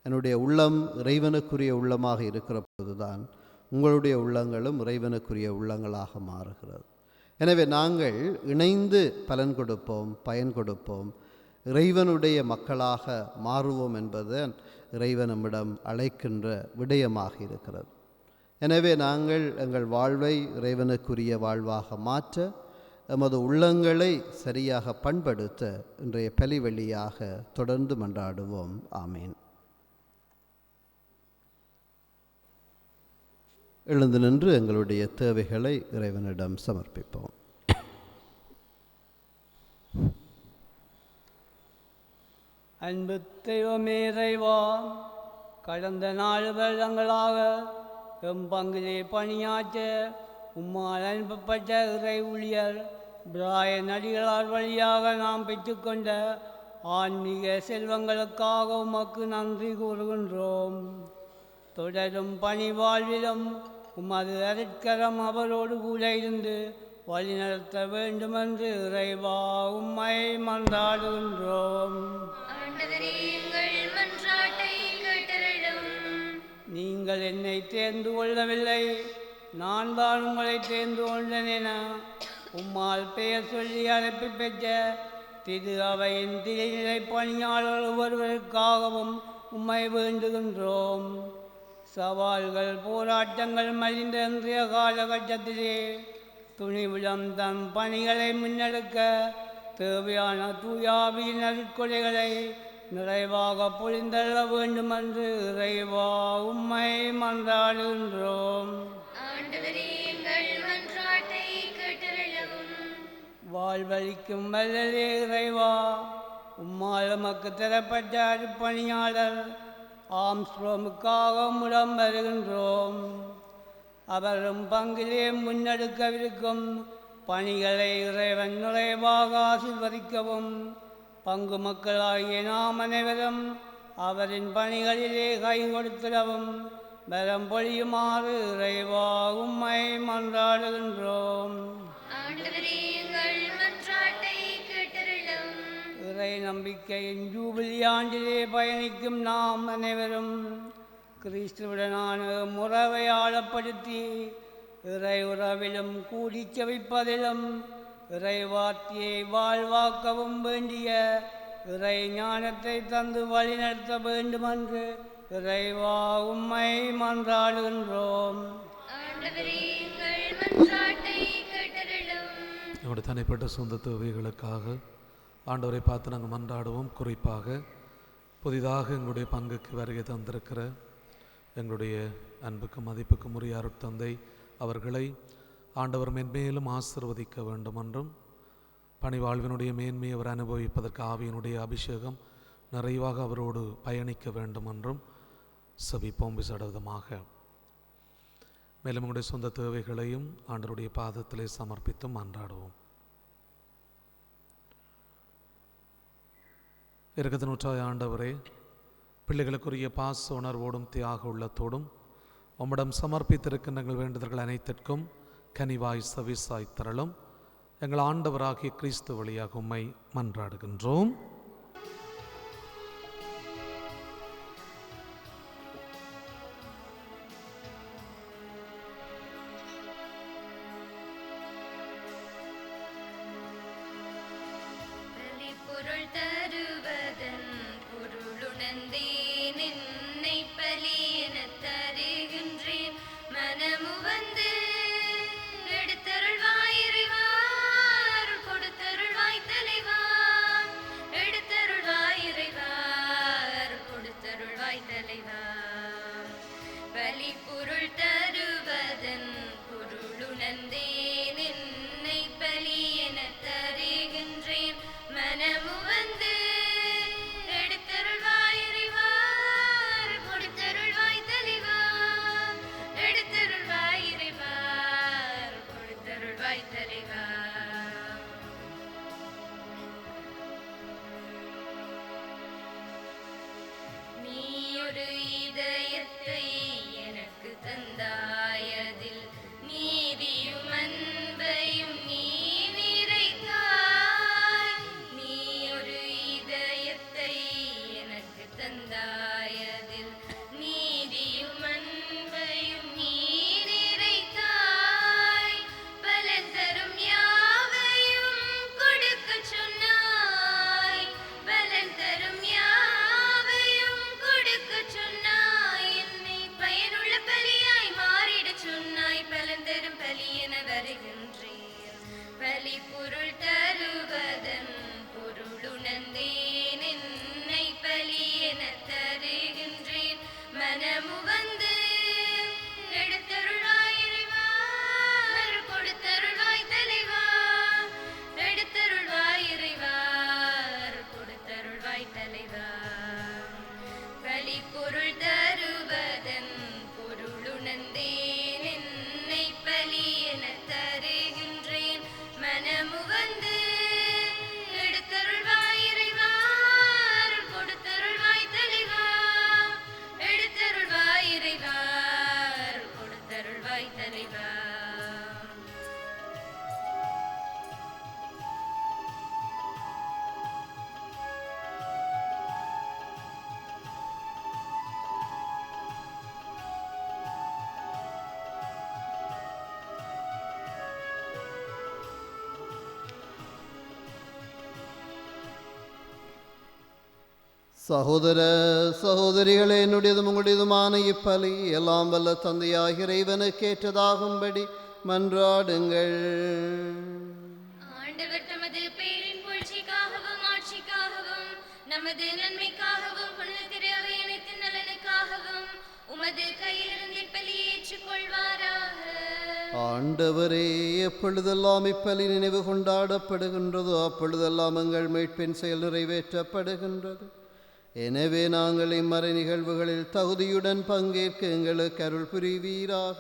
என்னுடைய உள்ளம் இறைவனுக்குரிய உள்ளமாக இருக்கிற போதுதான் உங்களுடைய உள்ளங்களும் இறைவனுக்குரிய உள்ளங்களாக மாறுகிறது. எனவே நாங்கள் இணைந்து பலன் கொடுப்போம், பயன் கொடுப்போம், இறைவனுடைய மக்களாக மாறுவோம் என்பது இறைவன் நம்மிடம் அழைக்கின்ற விடயமாக இருக்கிறது. எனவே நாங்கள் எங்கள் வாழ்வை இறைவனுக்குரிய வாழ்வாக மாற்ற, எமது உள்ளங்களை சரியாக பண்படுத்த இன்றைய பலிவெள்ளியாக தொடர்ந்து மன்றாடுவோம். ஆமீன். எழுந்து நின்று எங்களுடைய தேவைகளை இறைவனிடம் சமர்ப்பிப்போம். அன்பு தெய்வமே இறைவா, கடந்த 4 வருடங்களாக எம் பங்கிலே பணியாற்ற உம்மால் அனுப்பப்பட்ட இறை ஊழியர் பிராயன் அடிகளார் வழியாக நாம் பெற்றுக்கொண்ட ஆன்மீக செல்வங்களுக்காக உமக்கு நன்றி கூறுகின்றோம். தொடரும் பணி வாழ்விலும் உமது அருட்கரம் அவரோடு கூட இருந்து வழிநடத்த வேண்டுமென்று இறைவா உம்மை மன்றாடுகின்றோம். நீங்கள் என்னை தேர்ந்து கொள்ளவில்லை, நான் தான் உங்களை தேர்ந்து கொண்டேன் என உம்மால் பெயர் சொல்லி அழைப்பு பெற்ற திரு அவையின் திரைநிலை பணியாளர் ஒவ்வொருவருக்காகவும் உம்மை வேண்டுகின்றோம். சவால்கள், போராட்டங்கள் மலிந்த இன்றைய காலகட்டத்திலே துணிவுடன் தம் பணிகளை முன்னெடுக்க தேவையான தூயாவியின் அருட்கொடைகளை நிறைவாக பொழிந்தள்ள வேண்டுமென்று இறைவா உம்மை மன்றாடுகின்றோம். ஆண்டவரே, எங்கள் மன்றாட்டை கேட்டருளும். வாழ்வழிக்கும் வல்லலே இறைவா, உம்மால் நமக்கு தரப்பட்ட அருப்பணியாளர் ஆம்ஸ்ட்ரோமுக்காக முடம் வருகின்றோம். அவரும் பங்கிலே முன்னெடுக்கவிருக்கும் பணிகளை இறைவன் நிறைவாக ஆசீர்வதிக்கவும், பங்கு மக்களாகிய நாம் அனைவரும் அவரின் பணிகளிலே கை கொடுத்திடவும் பலம் பொழியுமாறு இறைவா உம்மை மன்றாடுகின்றோம். ஆண்டவரே, எங்கள் மன்றாட்டை கேட்டருளும். இறை நம்பிக்கையின் ஜூபிலி ஆண்டிலே பயணிக்கும் நாம் அனைவரும் கிறிஸ்துவுடனான உறவை ஆழப்படுத்தி இறை உறவிலும் கூடி செவிப்பதிலும் இறை வார்த்தையை வாழ்வாக்கவும் வேண்டிய இறை ஞானத்தை தந்து வழிநடத்த வேண்டுமென்று இறைவா உம்மை மன்றாடுகின்றோம். ஆண்டவரே, எங்கள் மன்றாட்டை கேட்டருளும். நம்முடைய தனிப்பட்ட சொந்த தேவைகளுக்காக ஆண்டவரை பார்த்து நாங்கள் மன்றாடுவோம். குறிப்பாக புதிதாக எங்களுடைய பங்குக்கு வருகை தந்திருக்கிற எங்களுடைய அன்புக்கும் மதிப்புக்கும் உரிய அருட்தந்தை அவர்களை ஆண்டவர் மென்மேலும் ஆசீர்வதிக்க வேண்டும் என்றும், பணிவாழ்வினுடைய மேன்மையை அவர் அனுபவிப்பதற்கு ஆவியினுடைய அபிஷேகம் நிறைவாக அவரோடு பயணிக்க வேண்டும் என்றும் செபிப்போம் விசேடமாக. மேலும் உங்களுடைய சொந்த தேவைகளையும் ஆண்டவருடைய பாதத்திலே சமர்ப்பித்தும் மன்றாடுவோம். இரக்கத்தின் ஊற்றாய ஆண்டவரே, பிள்ளைகளுக்குரிய பாச உணர்வோடும் தியாக உள்ளத்தோடும் உம்மிடம் சமர்ப்பித்திருக்கின்ற எங்கள் வேண்டுதல்கள் அனைத்திற்கும் கனிவாய் சவிசாய் தரலும் எங்கள் ஆண்டவராகிய கிறிஸ்து வழியாக உம்மை மன்றாடுகின்றோம். பொருள் தருவதன் பொருளுணர்ந்தேன், என்னை பலி என தருகின்றேன். மனமு வந்து எடுத்தருள்வாய் இறைவா, அருள் கொடுத்தருள்வாய் தலைவா. எடுத்தருள்வாய் இறைவா, அருள் கொடுத்தருள்வாய் தலைவா. பலி பொருள் தருவதன் பொருளுணர்ந்தேன், என்னை பலி என தருகின்றேன். மனமு வந்து எடுத்தருள்வாய் இறைவா, அருள் கொடுத்தருள்வாய் தலைவா. எடுத்தருள்வாய் இறைவா, அருள் கொடுத்தருள்வாய் தலைவா. நீ ஒரு இதயத்தை எனக்கு தந்தாயதில் நீதியும் அன்பையும் நீ நிறைத்தாய். நீ ஒரு இதயத்தை எனக்கு தந்தாயதில் நீதியும் அன்பையும் நீ நிறைத்தாய். பலன் தரும் யாவையும் கொடுக்கச் சொன்னாய். பலன் தரும் யாவையும் கொடுக்கச் சொன்னாய். என்னை பயனுள்ள பலியாய் மாறிடச் சொன்னாய். பலன் தரும் பலி என வருகின்றேன். பலி பொருள் தருவதன் பொருளுணர்ந்தேன், என்னை பலி என தருகின்றேன். மனமு வந்து எடுத்தருள்வாய் இறைவா, அருள் கொடுத்தருள்வாய் தலைவா. எடுத்தருள்வாய் இறைவா, அருள் கொடுத்தருள்வாய் தலைவா. பலி பொருள் தருவதன் பொருளுணர்ந்தேன், என்னை பலி என தருகின்றேன். மனமு வந்து எடுத்தருள்வாய் இறைவா, அருள் கொடுத்தருள்வாய் தலைவா. எடுத்தருள்வாய் இறைவா, அருள் கொடுத்தருள்வாய் தலைவா. சகோதர சகோதரிகளே, என்னுடையதும் உங்களுடையதுமான இப்பலி எல்லாம் வல்ல தந்தையாகிய இறைவனுக்கு ஏற்றதாகும்படி மன்றாடுங்கள். ஆண்டவர் தமது பேரின் புகழ்ச்சிக்காகவும் ஆட்சிக்காகவும் நமது நன்மைக்காகவும் புனித திரு அவை அனைத்தின் நலனுக்காகவும் உமது கையிலிருந்து பலியை ஏற்றுக்கொள்வாராக. ஆண்டவரே, எப்பொழுதெல்லாம் இப்பலி நினைவு கொண்டாடப்படுகின்றதோ அப்பொழுதெல்லாம் எங்கள் மீட்பின் செயல் நிறைவேற்றப்படுகின்றது. எனவே நாங்கள் இம்மறை நிகழ்வுகளில் தகுதியுடன் பங்கேற்க எங்களுக்கு அருள் புரிவீராக.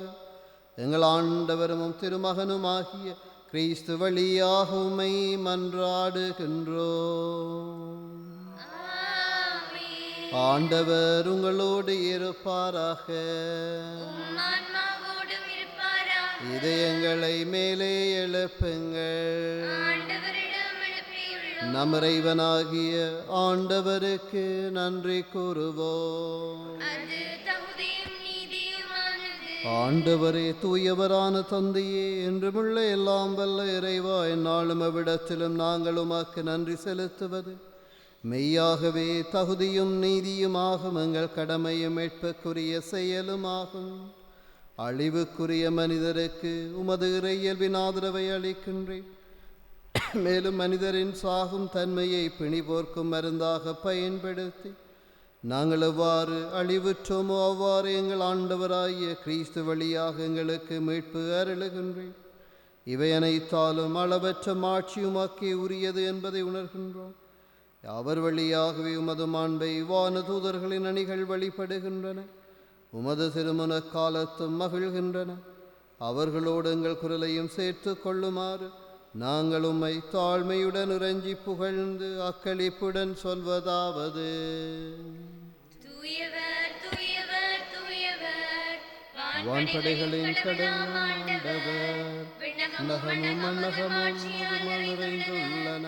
எங்கள் ஆண்டவரும் திருமகனுமாகிய கிறிஸ்து வழியாக உம்மை மன்றாடுகின்றோம். ஆண்டவர் உங்களோடு இருப்பாராக. இதயங்களை மேலே எழுப்புங்கள். நம் இறைவனாகிய ஆண்டவருக்கு நன்றி கூறுவோம். ஆண்டவரே, தூயவரான தந்தையே, என்றுமுள்ள எல்லாம் வல்ல இறைவா, எந்நாளும் அவ்விடத்திலும் நாங்கள் உமக்கு நன்றி செலுத்துவது மெய்யாகவே தகுதியும் நீதியுமாகும். எங்கள் கடமையும் மீட்புக்குரிய செயலுமாகும். அழிவுக்குரிய மனிதருக்கு உமது இறையியல்பின் ஆதரவை அளிக்கின்றேன். மேலும் மனிதரின் சாகும் தன்மையை பிணிபோர்க்கும் மருந்தாக பயன்படுத்தி நாங்கள் எவ்வாறு அழிவுற்றோமோ அவ்வாறு எங்கள் ஆண்டவராகிய கிறிஸ்து வழியாக எங்களுக்கு மீட்பு அருளுகின்றேன். இவை அனைத்தாலும் அளவற்ற மாட்சியுமாக்கே உரியது என்பதை உணர்கின்றோம். அவர் வழியாகவே உமது மாண்பை வான தூதர்களின் அணிகள் வழிபடுகின்றன. உமது திருமண காலத்தும் மகிழ்கின்றன. அவர்களோடு எங்கள் குரலையும் சேர்த்து கொள்ளுமாறு நாங்கள் உம்மை தாழ்மையுடன் இறைஞ்சி புகழ்ந்து அக்களிப்புடன் சொல்வதாவது: வான்படைகளின் கடவுளாண்டவர், நகமும் மன்னகமும் நிறைந்துள்ளன.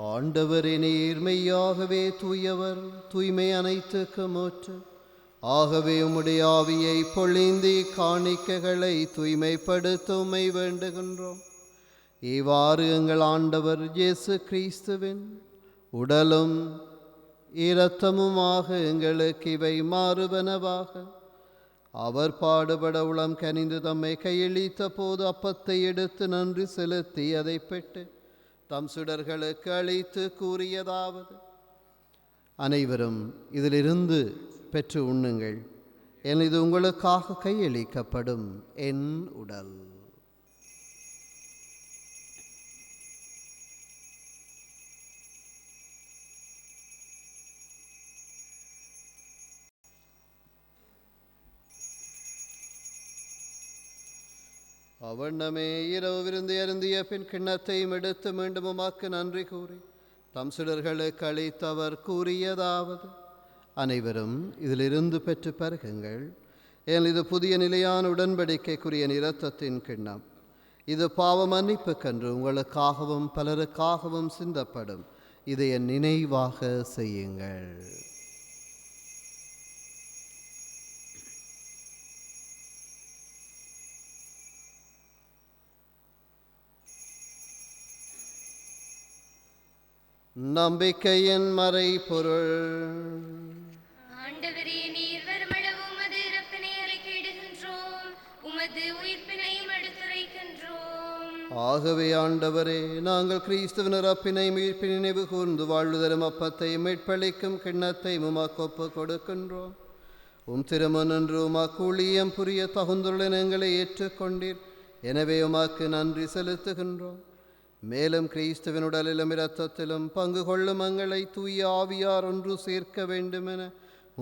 ஆண்டவரே, நீர் மெய்யாகவே தூயவர், தூய்மை அனைத்துக்கும் ஊற்று. ஆகவே உம்முடைய ஆவியை பொழிந்தி காணிக்கைகளை தூய்மைப்படுத்த உம்மை வேண்டுகின்றோம். இவ்வாறு எங்கள் ஆண்டவர் இயேசு கிறிஸ்துவின் உடலும் இரத்தமுமாக எங்களுக்கு இவை மாறுவனவாக. அவர் பாடுபட உளம் கனிந்து தம்மை கையளித்த போது அப்பத்தை எடுத்து நன்றி செலுத்தி அதை பெற்று தம் சுடர்களுக்கு அளித்து கூறியதாவது: அனைவரும் இதிலிருந்து பெற்று உண்ணுங்கள், என் இது உங்களுக்காக கையளிக்கப்படும் என் உடல். அவண்ணமே இரவு விருந்து அருந்திய பின் கிண்ணத்தையும் எடுத்து மீண்டும் உமக்கு நன்றி கூறி தம் சுடர்களுக்கு அளித்தவர் கூறியதாவது: அனைவரும் இதிலிருந்து பெற்று பருகுங்கள், ஏன் இது புதிய நிலையான உடன்படிக்கைக்குரிய இரத்தத்தின் கிண்ணம். இது பாவ மன்னிப்புக்கன்று உங்களுக்காகவும் பலருக்காகவும் சிந்தப்படும். இதை என் நினைவாக செய்யுங்கள். நம்பிக்கையின் மறைபொருள். ஆண்டவரே, நீர் வருமளவு உமது இறப்பினை அறிக்கையிடுகின்றோம், உமது உயிர்ப்பினையும் எடுத்துரைக்கின்றோம். ஆகவே ஆண்டவரே, நாங்கள் கிறிஸ்துவின் இறப்பினை மீட்பின் நினைவு கூர்ந்து வாழ்வு தரும் அப்பத்தை மீட்பளிக்கும் கிண்ணத்தை உமக்கு ஒப்புக் கொடுக்கின்றோம். திருமணன்று உமக்கு ஊழியம் புரிய தகுந்துள்ள எங்களை ஏற்றுக்கொண்டீர். எனவே உமக்கு நன்றி செலுத்துகின்றோம். மேலும் கிறிஸ்துவின் உடலிலும் இரத்தத்திலும் பங்கு கொள்ளும் எங்களை தூய ஆவியார் ஒன்று சேர்க்க வேண்டுமென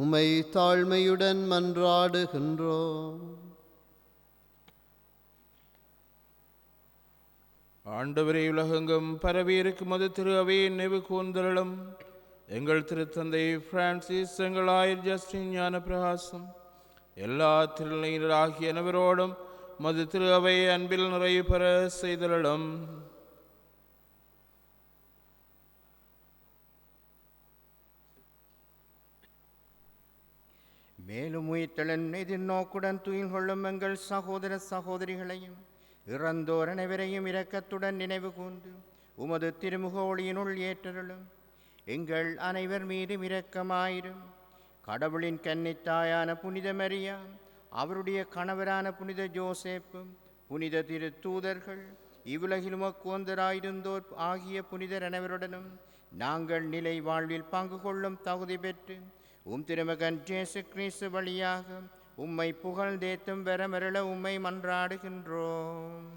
உம்மை தாழ்மையுடன் மன்றாடுகின்றோம். ஆண்டவரே, உலகெங்கும் பரவியிருக்கும் மது திரு அவையின் நினைவு கூர்ந்தலும் எங்கள் திருத்தந்தை பிரான்சிஸ், எங்கள் ஆயர் ஜஸ்டின் ஞான பிரகாசம், எல்லா திருநிலையினராகிய அனைவரோடும் மது திரு அவை அன்பில் நிறைவு பெற செய்தலும். மேலும் உயிர்த்தெழும் எதிர்நோக்குடன் துயில் கொள்ளும் எங்கள் சகோதர சகோதரிகளையும் இறந்தோர் அனைவரையும் இரக்கத்துடன் நினைவு கூர்ந்து உமது திருமுக ஒளியினுள் ஏற்றருளும். எங்கள் அனைவர் மீதும் இரக்கமாயிரும். கடவுளின் கன்னித்தாயான புனித மரியா, அவருடைய கணவரான புனித ஜோசேப்பும், புனித திரு தூதர்கள், இவ்வுலகில் உமக்கு ஒந்தராயிருந்தோர் ஆகிய புனிதர் அனைவருடனும் நாங்கள் நிலை வாழ்வில் பங்கு கொள்ளும் தகுதி பெற்று திருமகன் இயேசு கிறிஸ்து வழியாக உம்மை புகழ்ந்தேத்தும் வரமருள உம்மை மன்றாடுகின்றோம்.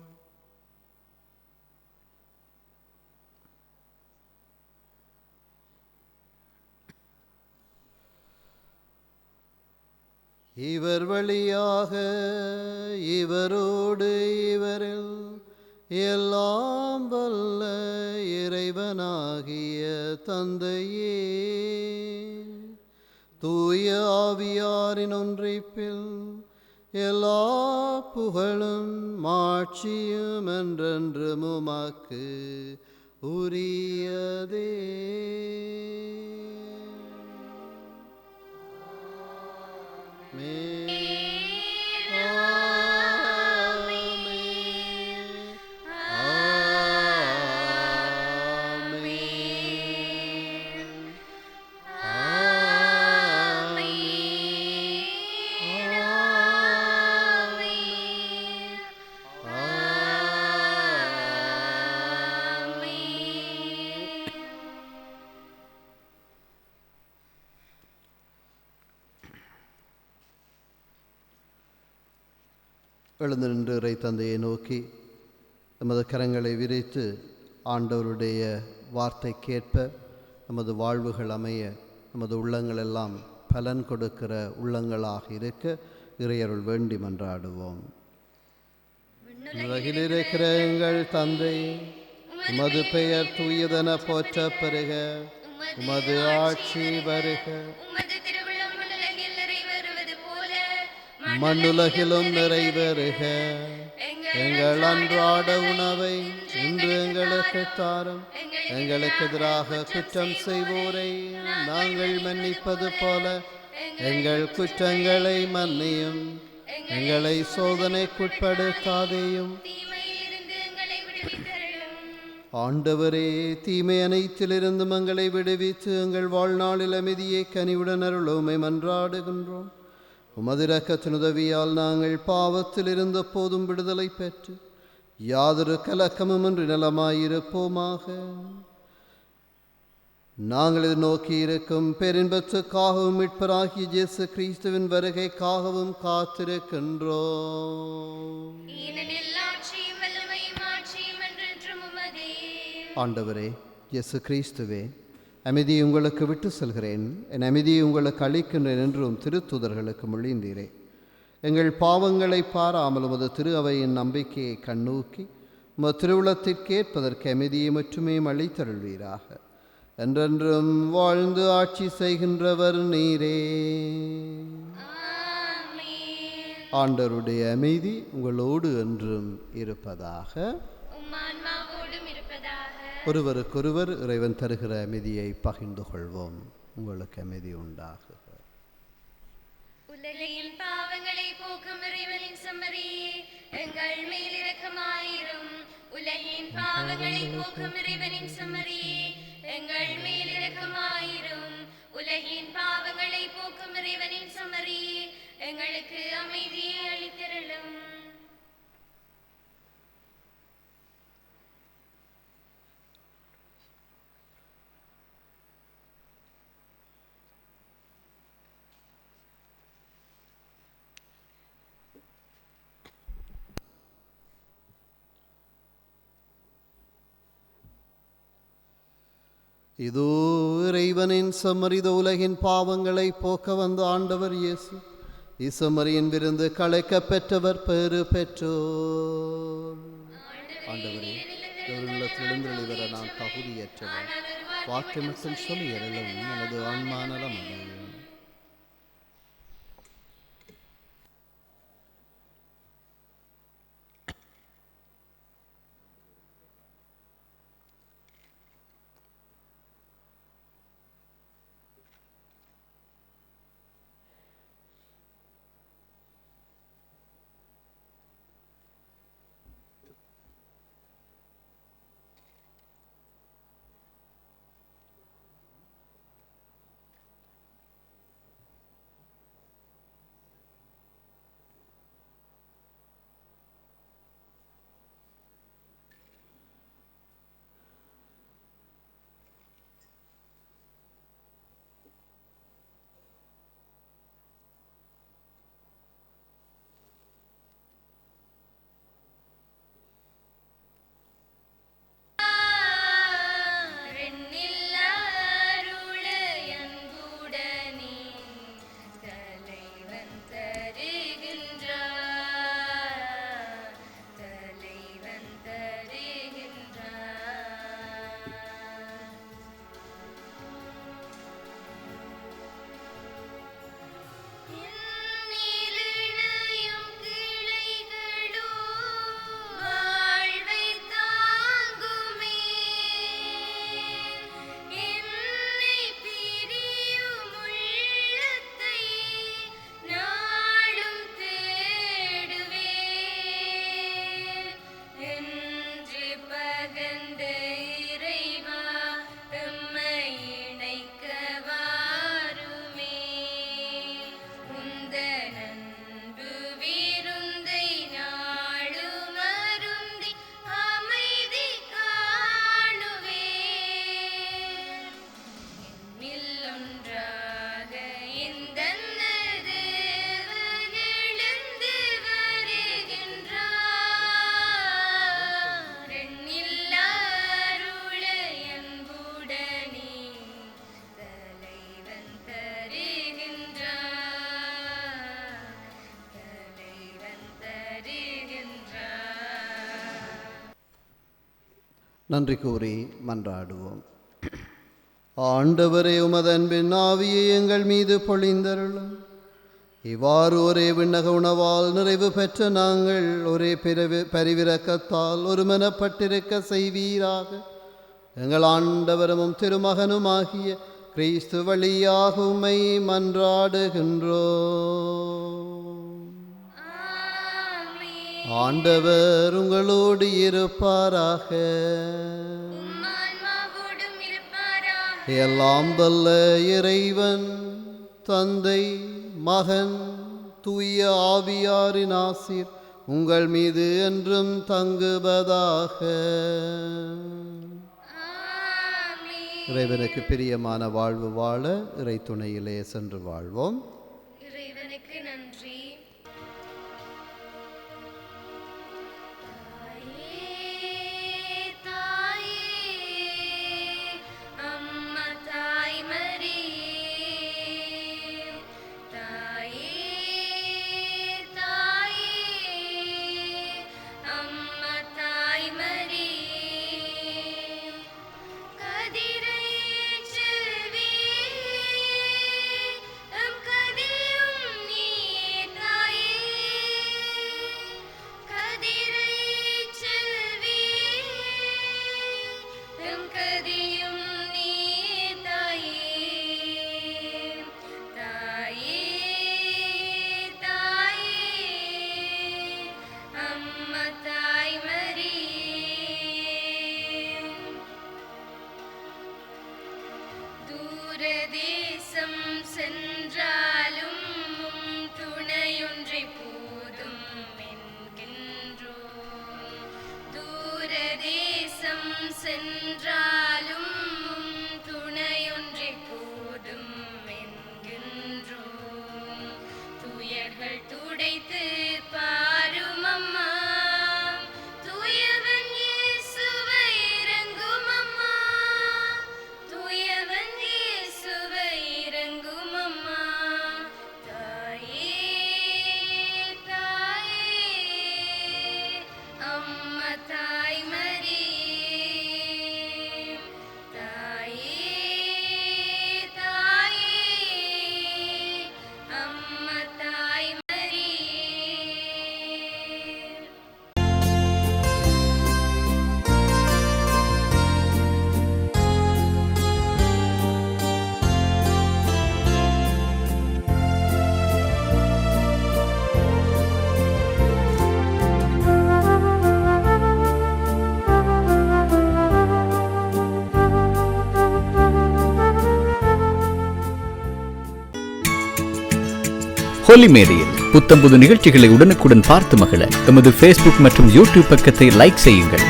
இவர் வழியாக இவரோடு இவரில் எல்லாம் வல்ல இறைவனாகிய தந்தையே, தூய ஆவியாரின் ஒன்றிப்பில் எல்லா புகழும் மாட்சியும் என்றென்றும் உமக்கு உரியதே. எழுந்து நின்று இறை தந்தையை நோக்கி நமது கரங்களை விரித்து ஆண்டவருடைய வார்த்தைக்கேற்ப நமது வாழ்வுகள் அமைய நமது உள்ளங்கள் எல்லாம் பலன் கொடுக்கிற உள்ளங்களாக இருக்க இறையருள் வேண்டி மன்றாடுவோம். உலகில் இருக்கிற எங்கள் தந்தை, உமது பெயர் தூயதென போற்றப் பெறுக, உமது ஆட்சி வருக, மண்ணுலகிலும் நிறைவேறுக. எங்கள் அன்றாட உணவை இன்று எங்களுக்கு தாரும். எங்களுக்கு எதிராக குற்றம் செய்வோரை நாங்கள் மன்னிப்பது போல எங்கள் குற்றங்களை மன்னியும். எங்களை சோதனைக்குட்படுத்தாதேயும். ஆண்டவரே, தீமை அனைத்திலிருந்தும் எங்களை விடுவித்து எங்கள் வாழ்நாளில் அமைதியை கனிவுடன் அருளுமை மன்றாடுகின்றோம். உமது இரக்கத்தின் உதவியால் நாங்கள் பாவத்தில் இருந்த போதும் விடுதலை பெற்று யாதொரு கலக்கமும் இன்றி நலமாயிருப்போமாக. நாங்கள் இது நோக்கி இருக்கும் பெருன்பற்றுக்காகவும் மீட்பராகிய இயேசு கிறிஸ்துவின் வருகைக்காகவும் காத்திருக்கின்றோம். ஆண்டவரே, இயேசு கிறிஸ்துவே, அமைதியை உங்களுக்கு விட்டு செல்கிறேன், என் அமைதியை உங்களுக்கு அளிக்கின்றேன் என்றும் திருத்தூதர்களுக்கு மொழிந்தீரே. எங்கள் பாவங்களை பாராமல் உமது திரு அவையின் நம்பிக்கையை கண்ணோக்கி உமது திருவுளத்திற்கேற்பதற்கு அமைதியை மட்டுமே அளித்தருள்வீராக. என்றென்றும் வாழ்ந்து ஆட்சி செய்கின்றவர் நீரே. ஆண்டவருடைய அமைதி உங்களோடு என்றும் இருப்பதாக. ஒருவருக்கொருவர் இறைவன் தருகிற அமைதியை பகிர்ந்து கொள்வோம். உங்களுக்கு அமைதி உண்டாகுக. உலகின் பாவங்களை போக்கும் இறைவனின் செம்மறியே, எங்கள் மேல் இரக்கமாயிரும். உலகின் பாவங்களை போக்கும் இறைவனின் செம்மறியே, எங்கள் மேல் இரக்கமாயிரும். உலகின் பாவங்களை போக்கும் இறைவனின் செம்மறியே, எங்களுக்கு அமைதியை அளித்தருளும். இதோ இறைவனின் செம்மறித உலகின் பாவங்களை போக்க வந்த ஆண்டவர் இயேசு. இசமரியின் விருந்து களைக்க பெற்றவர் பெரு பெற்றோர். ஆண்டவரே, எழுந்தருளி வர நான் தகுதியற்றவர். வார்த்தை மட்டும் சொல்லி எழவும் எனது ஆன்மா நலம் அடையும். இந்தன்னது எழுந்து வருகின்றார் எண்ணில்லா அருளை அன்புடனே தலைவன் தருகின்றார் நன்றி கூறி மன்றாடுவோம். ஆண்டவரே, உமது அன்பின் ஆவியை எங்கள் மீது பொழிந்தருளும். இவ்வாறு ஒரே விண்ணக உணவால் நிறைவு பெற்ற நாங்கள் ஒரே பரிவிரக்கத்தால் ஒருமனப்பட்டிருக்க செய்வீராக. எங்கள் ஆண்டவரும் திருமகனுமாகிய கிறிஸ்து வழியாக உம்மை மன்றாடுகின்றோம். ஆண்டவர் உங்களோடு இருப்பாராக. எல்லாம் வல்ல இறைவன் தந்தை, மகன், தூய ஆவியாரின் ஆசீர் உங்கள் மீது என்றும் தங்குவதாக. இறைவனுக்கு பிரியமான வாழ்வு வாழ இறை துணையிலே சென்று வாழ்வோம். இறைவனுக்கு நன்றி. தூரதேசம் சென்றாலும் துணையொன்றை போதும் என்கின்றோம். தூரதேசம் சென்றாலும் துணையொன்றை போதும் என்கின்றோம். துயர்கள் துடைத்து பாரும் அம்மா, தூயவன் இயேசுவை இறங்கும் அம்மா, தூயவன் இயேசுவை இறங்கும் அம்மா. தாயே தாயே அம்மா தாய் மரியே, தாயே தாயே அம்மா தாய் மரியே. ஹோலி மேரியில் புத்தம்புது நிகழ்ச்சிகளை உடனுக்குடன் பார்த்து மகிழ எமது ஃபேஸ்புக் மற்றும் யூடியூப் பக்கத்தை லைக் செய்யுங்கள்.